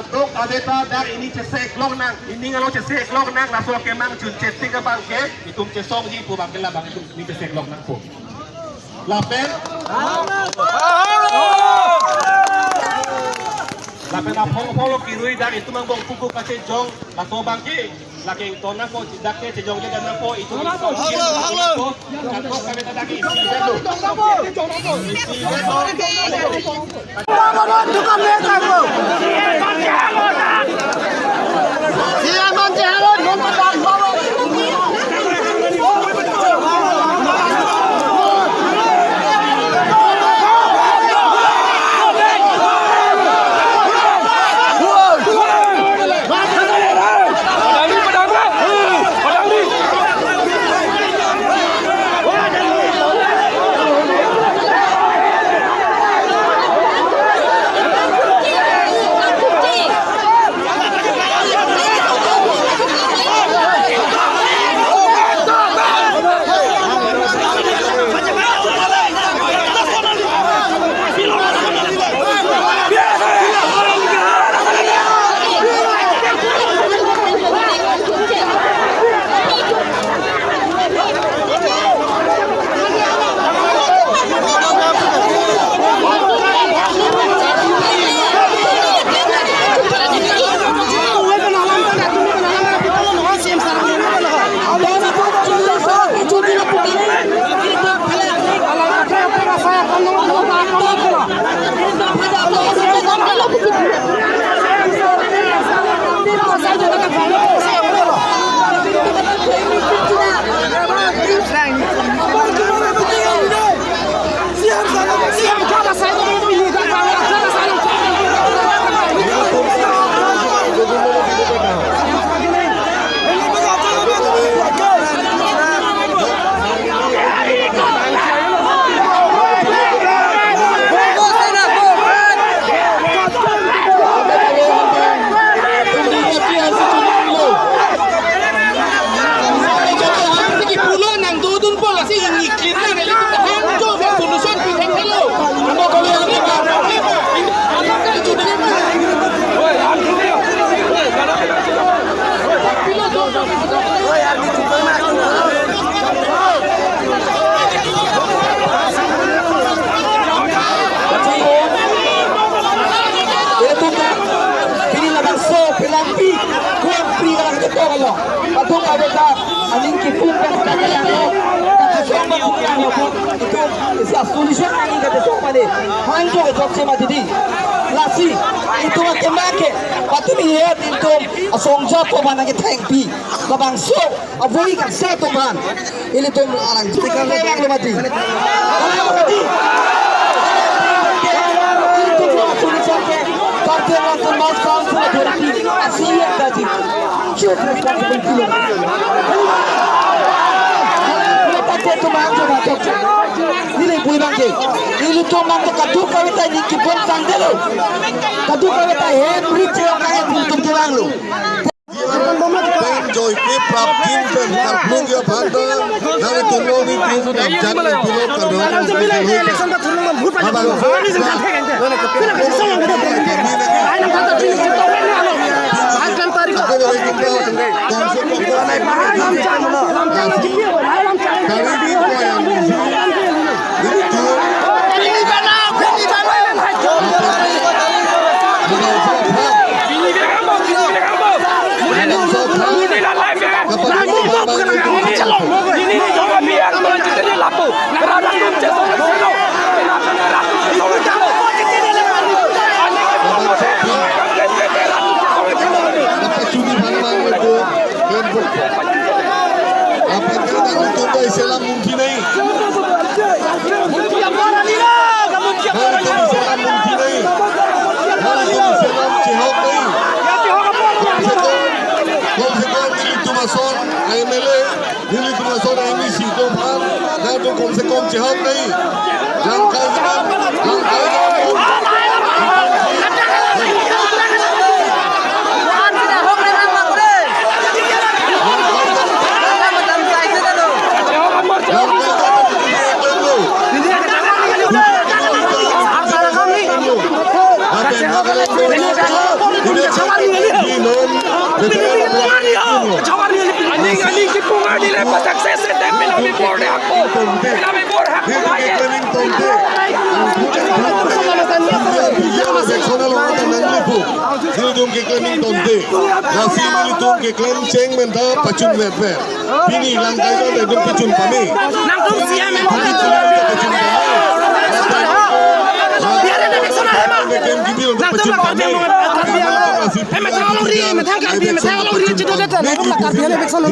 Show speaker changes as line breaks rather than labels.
Untuk adeta dar ini cesek long nang, ini kalau cesek long nang langsung ke mang cun cetik ke bangke, itu cesong ji pu bangke lah bang itu ini cesek long nang pu. Lapen. Lapen apong kirui dar itu mang bong puku kasih jong, langsung bangke. Lagi tona ko tidak ke cejong dia dan ko itu. Halo. Kantor kami tadi isi dulu.
Tukang mereka bro. Siapa jalan? Memang bawa. Patung adeta aning kipung kan kadang itu solution angin kata sok pada hanjo ke jok sema jadi lasi itu makemake patu ni het itu asongja ko mana ke tangpi babang so avoi kan satu ban ini tu orang stiker yang lu mati itu solution ke karte nonton mas kaum sudah berarti asyik tadi cukup responsibility itu mangjo batok nilai bui bangke nilai tu mangjo kadu kawita ni kipon sandelo kadu kawita hebri cewek kaya untuk jalan lu
joy ke praptin pen harplung ya banda nare tuno ni tin dan jangan bilo kado election ba thulung man bhut pa ni jin kan thek ente pina ka song ngada ai nam thata tin to wen na lo आज कल तारीख को Islam mungkin नहीं कम से कम चेहक नहीं
Ani kipunga di lepas akses dan minami borde aku. Minami borde aku lagi.
Sinidum ke klaning tonte. Nasi malitum ke klan ceng menta pacun leper. Bini langkai ko dedum pacun kami.
Nangtung siam yang
Pacun kami. Biar ada beksona hema. Nangtung kami. Hema tanggaluri, metanggal bi, metanggaluri cedera. Nangtung kami beksona.